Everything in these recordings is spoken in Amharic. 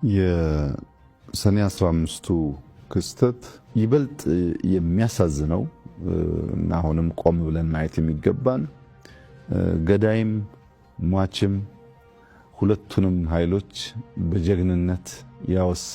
የሰኔ 15ቱ ክስተት ይበልጥ የሚያሳዝነው እና አሁንም ቆም ብለን ማየት የሚገባን ገዳይም ሟችም ሁለቱንም ኃይሎች በጀግንነት ያወሳ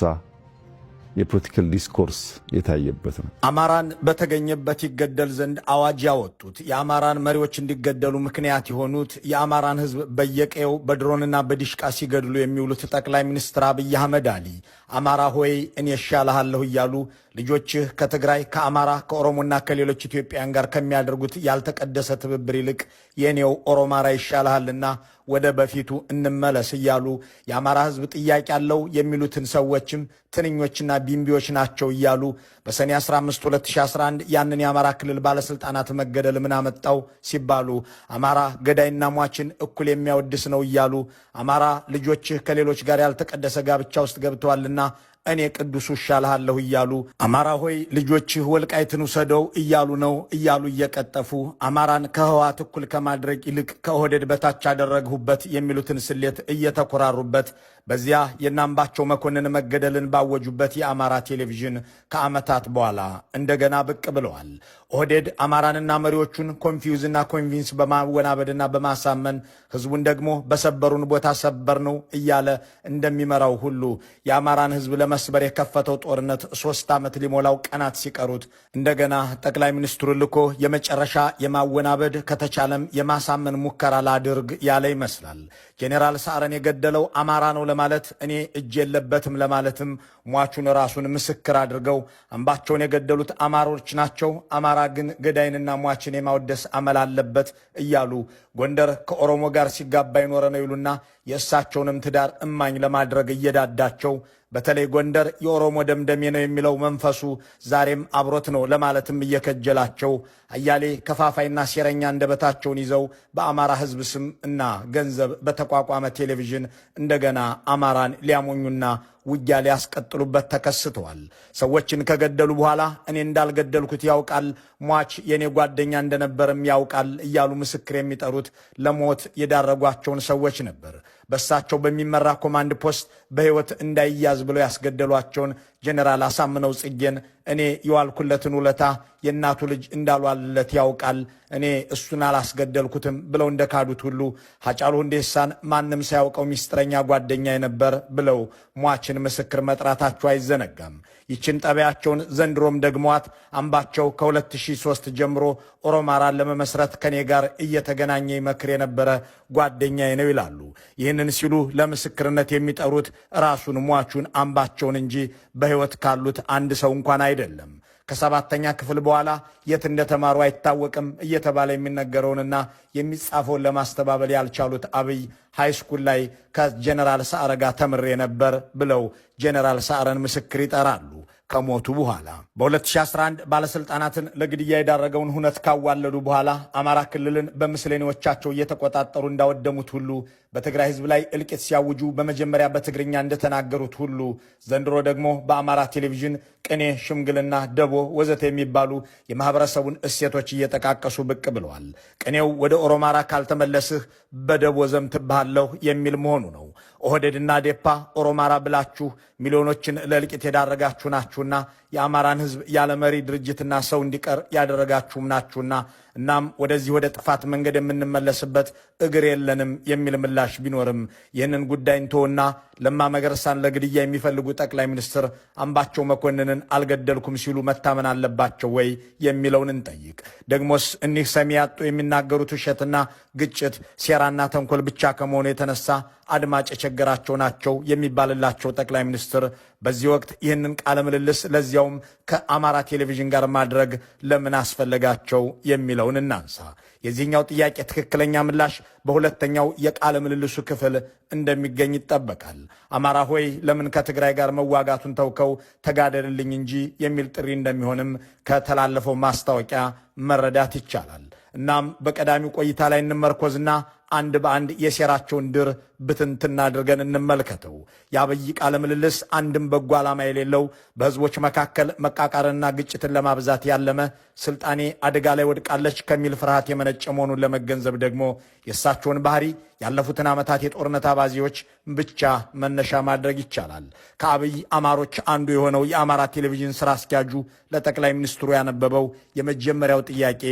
የፖለቲካል ዲስኮርስ የታየበት ነው። አማራን በተገኘበት ይገደል ዘንድ አዋጅ ያወጡት የአማራን መሪዎች እንዲገደሉ ምክንያት የሆኑት የአማራን ሕዝብ በየቀየው በድሮንና በዲሽቃ ሲገድሉ የሚውሉት ጠቅላይ ሚኒስትር አብይ አህመድ አሊ አማራ ሆይ እኔ እሻልሃለሁ እያሉ ልጆችህ ከትግራይ ከአማራ ከኦሮሞና ከሌሎች ኢትዮጵያውያን ጋር ከሚያደርጉት ያልተቀደሰ ትብብር ይልቅ የኔው ኦሮማራ ይሻልሃልና ወደ በፊቱ እንመለስ እያሉ የአማራ ሕዝብ ጥያቄ ያለው የሚሉትን ሰዎችም ትንኞችና ቢምቢዎች ናቸው እያሉ በሰኔ 15 2011 ያንን የአማራ ክልል ባለስልጣናት መገደል ምን አመጣው ሲባሉ አማራ ገዳይና ሟችን እኩል የሚያወድስ ነው እያሉ አማራ ልጆችህ ከሌሎች ጋር ያልተቀደሰ ጋብቻ ውስጥ ገብተዋልና እኔ ቅዱሱ እሻልሃለሁ እያሉ አማራ ሆይ ልጆችህ ወልቃይትን ውሰደው እያሉ ነው እያሉ እየቀጠፉ አማራን ከህወሓት እኩል ከማድረግ ይልቅ ከኦህዴድ በታች አደረግሁበት የሚሉትን ስሌት እየተኮራሩበት በዚያ የናምባቸው መኮንን መገደልን ባወጁበት የአማራ ቴሌቪዥን ከዓመታት በኋላ እንደገና ብቅ ብለዋል። ኦህዴድ አማራንና መሪዎቹን ኮንፊውዝና ኮንቪንስ በማወናበድና በማሳመን ህዝቡን ደግሞ በሰበሩን ቦታ ሰበር ነው እያለ እንደሚመራው ሁሉ የአማራን ህዝብ ለመስበር የከፈተው ጦርነት 3 ዓመት ሊሞላው ቀናት ሲቀሩት እንደገና ጠቅላይ ሚኒስትሩ ልኮ የመጨረሻ የማወናበድ ከተቻለም የማሳመን ሙከራ ላድርግ ያለ ይመስላል። ጄኔራል ሰዓረን የገደለው አማራ ነው ለማለት እኔ እጅ የለበትም ለማለትም ሟቹን ራሱን ምስክር አድርገው አምባቸውን የገደሉት አማሮች ናቸው፣ አማራ ግን ገዳይንና ሟችን የማወደስ አመል አለበት እያሉ ጎንደር ከኦሮሞ ጋር ሲጋባ ይኖረ ነው ይሉና የእሳቸውንም ትዳር እማኝ ለማድረግ እየዳዳቸው በተለይ ጎንደር የኦሮሞ ደምደሜ ነው የሚለው መንፈሱ ዛሬም አብሮት ነው ለማለትም እየከጀላቸው አያሌ ከፋፋይና ሴረኛ እንደበታቸውን ይዘው በአማራ ህዝብ ስም እና ገንዘብ በተቋቋመ ቴሌቪዥን እንደገና አማራን ሊያሞኙና ውጊያ ሊያስቀጥሉበት ተከስተዋል። ሰዎችን ከገደሉ በኋላ እኔ እንዳልገደልኩት ያውቃል፣ ሟች የኔ ጓደኛ እንደነበርም ያውቃል እያሉ ምስክር የሚጠሩት ለሞት የዳረጓቸውን ሰዎች ነበር። በሳቸው በሚመራ ኮማንድ ፖስት በህይወት እንዳይያዝ ብለው ያስገደሏቸውን ጀነራል አሳምነው ጽጌን እኔ የዋልኩለትን ውለታ የእናቱ ልጅ እንዳልዋልለት ያውቃል፣ እኔ እሱን አላስገደልኩትም ብለው እንደካዱት ሁሉ ሃጫሉ ሁንዴሳን ማንም ሳያውቀው ሚስጥረኛ ጓደኛ ነበር ብለው ሟችን ምስክር መጥራታቸው አይዘነጋም። ይችን ጠቢያቸውን ዘንድሮም ደግሟት አምባቸው ከ2003 ጀምሮ ኦሮማራን ለመመስረት ከኔ ጋር እየተገናኘ ይመክር የነበረ ጓደኛዬ ነው ይላሉ። ይህንን ሲሉ ለምስክርነት የሚጠሩት ራሱን ሟቹን አምባቸውን እንጂ በሕይወት ካሉት አንድ ሰው እንኳን አይደለም። ከ7ኛ ክፍል በኋላ የት እንደተማሩ አይታወቅም እየተባለ የሚነገረውንና የሚጻፈውን ለማስተባበል ያልቻሉት አብይ ሃይስኩል ላይ ከጀነራል ሰዓረ ጋር ተምሬ ነበር ብለው ጀነራል ሰዓረን ምስክር ይጠራሉ። ከሞቱ በኋላ በ2011 ባለስልጣናትን ለግድያ የዳረገውን ሁነት ካዋለዱ በኋላ አማራ ክልልን በምስለኔዎቻቸው እየተቆጣጠሩ እንዳወደሙት ሁሉ በትግራይ ህዝብ ላይ እልቂት ሲያውጁ በመጀመሪያ በትግርኛ እንደተናገሩት ሁሉ ዘንድሮ ደግሞ በአማራ ቴሌቪዥን ቅኔ፣ ሽምግልና፣ ደቦ ወዘተ የሚባሉ የማህበረሰቡን እሴቶች እየጠቃቀሱ ብቅ ብለዋል። ቅኔው ወደ ኦሮማራ ካልተመለስህ በደቦ ዘምትብሃለሁ የሚል መሆኑ ነው። ኦህዴድና ዴፓ ኦሮማራ ብላችሁ ሚሊዮኖችን ለእልቂት የዳረጋችሁ ናችሁና የአማራን ህዝብ ያለ መሪ ድርጅትና ሰው እንዲቀር ያደረጋችሁም ናችሁና እናም ወደዚህ ወደ ጥፋት መንገድ የምንመለስበት እግር የለንም የሚል ምላሽ ቢኖርም ይህንን ጉዳይ እንተውና ለማ መገርሳን ለግድያ የሚፈልጉ ጠቅላይ ሚኒስትር አምባቸው መኮንንን አልገደልኩም ሲሉ መታመን አለባቸው ወይ የሚለውን እንጠይቅ። ደግሞስ እኒህ ሰሚ ያጡ የሚናገሩት ውሸትና ግጭት፣ ሴራና ተንኮል ብቻ ከመሆኑ የተነሳ አድማጭ የቸገራቸው ናቸው የሚባልላቸው ጠቅላይ ሚኒስትር በዚህ ወቅት ይህንን ቃለ ምልልስ ለዚያውም ከአማራ ቴሌቪዥን ጋር ማድረግ ለምን አስፈለጋቸው የሚለውን እናንሳ። የዚህኛው ጥያቄ ትክክለኛ ምላሽ በሁለተኛው የቃለ ምልልሱ ክፍል እንደሚገኝ ይጠበቃል። አማራ ሆይ ለምን ከትግራይ ጋር መዋጋቱን ተውከው ተጋደልልኝ እንጂ የሚል ጥሪ እንደሚሆንም ከተላለፈው ማስታወቂያ መረዳት ይቻላል። እናም በቀዳሚው ቆይታ ላይ እንመርኮዝና አንድ በአንድ የሴራቸውን ድር ብትንትና አድርገን እንመልከተው። የአብይ ቃለ ምልልስ አንድም በጎ ዓላማ የሌለው በህዝቦች መካከል መቃቃርንና ግጭትን ለማብዛት ያለመ ስልጣኔ አደጋ ላይ ወድቃለች ከሚል ፍርሃት የመነጨ መሆኑን ለመገንዘብ ደግሞ የእሳቸውን ባህሪ ያለፉትን ዓመታት የጦርነት አባዜዎች ብቻ መነሻ ማድረግ ይቻላል። ከአብይ አማሮች አንዱ የሆነው የአማራ ቴሌቪዥን ስራ አስኪያጁ ለጠቅላይ ሚኒስትሩ ያነበበው የመጀመሪያው ጥያቄ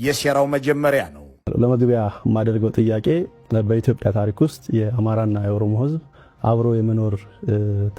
የሴራው መጀመሪያ ነው። ለመግቢያ የማደርገው ጥያቄ በኢትዮጵያ ታሪክ ውስጥ የአማራና የኦሮሞ ህዝብ አብሮ የመኖር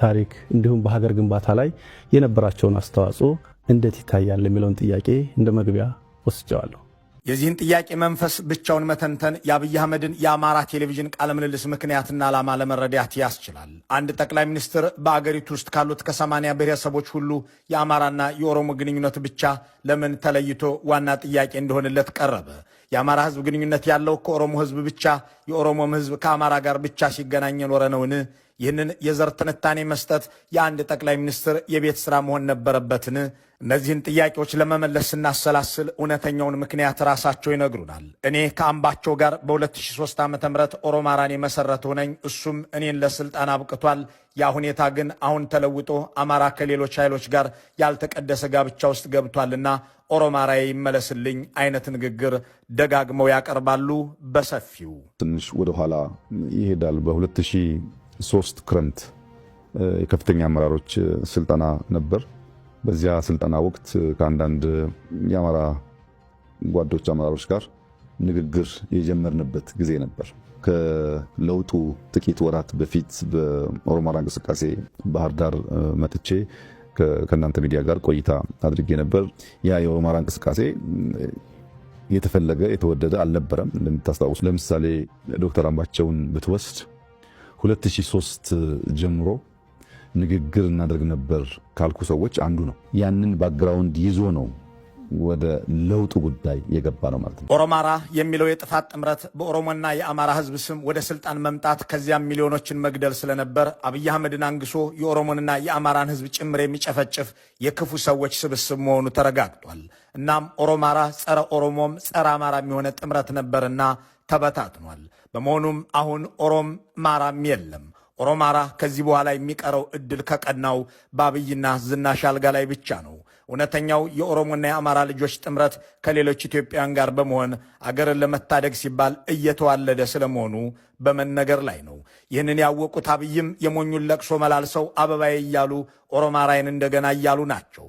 ታሪክ እንዲሁም በሀገር ግንባታ ላይ የነበራቸውን አስተዋጽኦ እንዴት ይታያል የሚለውን ጥያቄ እንደ መግቢያ ወስጀዋለሁ። የዚህን ጥያቄ መንፈስ ብቻውን መተንተን የአብይ አህመድን የአማራ ቴሌቪዥን ቃለ ምልልስ ምክንያትና ዓላማ ለመረዳት ያስችላል። አንድ ጠቅላይ ሚኒስትር በአገሪቱ ውስጥ ካሉት ከ80 ብሔረሰቦች ሁሉ የአማራና የኦሮሞ ግንኙነት ብቻ ለምን ተለይቶ ዋና ጥያቄ እንደሆነለት ቀረበ? የአማራ ህዝብ ግንኙነት ያለው ከኦሮሞ ህዝብ ብቻ፣ የኦሮሞም ህዝብ ከአማራ ጋር ብቻ ሲገናኝ የኖረ ነውን? ይህንን የዘር ትንታኔ መስጠት የአንድ ጠቅላይ ሚኒስትር የቤት ሥራ መሆን ነበረበትን? እነዚህን ጥያቄዎች ለመመለስ ስናሰላስል እውነተኛውን ምክንያት ራሳቸው ይነግሩናል። እኔ ከአምባቸው ጋር በ2003 ዓ ም ኦሮማራን የመሠረተው ነኝ። እሱም እኔን ለሥልጣን አብቅቷል። ያ ሁኔታ ግን አሁን ተለውጦ አማራ ከሌሎች ኃይሎች ጋር ያልተቀደሰ ጋብቻ ውስጥ ገብቷልና ኦሮማራዬ ይመለስልኝ አይነት ንግግር ደጋግመው ያቀርባሉ በሰፊው። ትንሽ ወደኋላ ይሄዳል። በ2003 ክረምት የከፍተኛ አመራሮች ስልጠና ነበር። በዚያ ስልጠና ወቅት ከአንዳንድ የአማራ ጓዶች አመራሮች ጋር ንግግር የጀመርንበት ጊዜ ነበር። ከለውጡ ጥቂት ወራት በፊት በኦሮማራ እንቅስቃሴ ባህር ዳር መጥቼ ከእናንተ ሚዲያ ጋር ቆይታ አድርጌ ነበር። ያ የኦሮማራ እንቅስቃሴ የተፈለገ የተወደደ አልነበረም። እንደምታስታውሱ ለምሳሌ ዶክተር አምባቸውን ብትወስድ 2003 ጀምሮ ንግግር እናደርግ ነበር ካልኩ ሰዎች አንዱ ነው። ያንን ባክግራውንድ ይዞ ነው ወደ ለውጡ ጉዳይ የገባ ነው ማለት ነው። ኦሮማራ የሚለው የጥፋት ጥምረት በኦሮሞና የአማራ ህዝብ ስም ወደ ስልጣን መምጣት ከዚያም ሚሊዮኖችን መግደል ስለነበር አብይ አህመድን አንግሶ የኦሮሞንና የአማራን ህዝብ ጭምር የሚጨፈጭፍ የክፉ ሰዎች ስብስብ መሆኑ ተረጋግጧል። እናም ኦሮማራ ጸረ ኦሮሞም ጸረ አማራም የሆነ ጥምረት ነበርና ተበታትኗል። በመሆኑም አሁን ኦሮማራም የለም። ኦሮማራ ከዚህ በኋላ የሚቀረው እድል ከቀናው በአብይና ዝናሽ አልጋ ላይ ብቻ ነው። እውነተኛው የኦሮሞና የአማራ ልጆች ጥምረት ከሌሎች ኢትዮጵያውያን ጋር በመሆን አገርን ለመታደግ ሲባል እየተዋለደ ስለመሆኑ በመነገር ላይ ነው። ይህንን ያወቁት አብይም የሞኙን ለቅሶ መላልሰው አበባዬ እያሉ ኦሮማራይን እንደገና እያሉ ናቸው።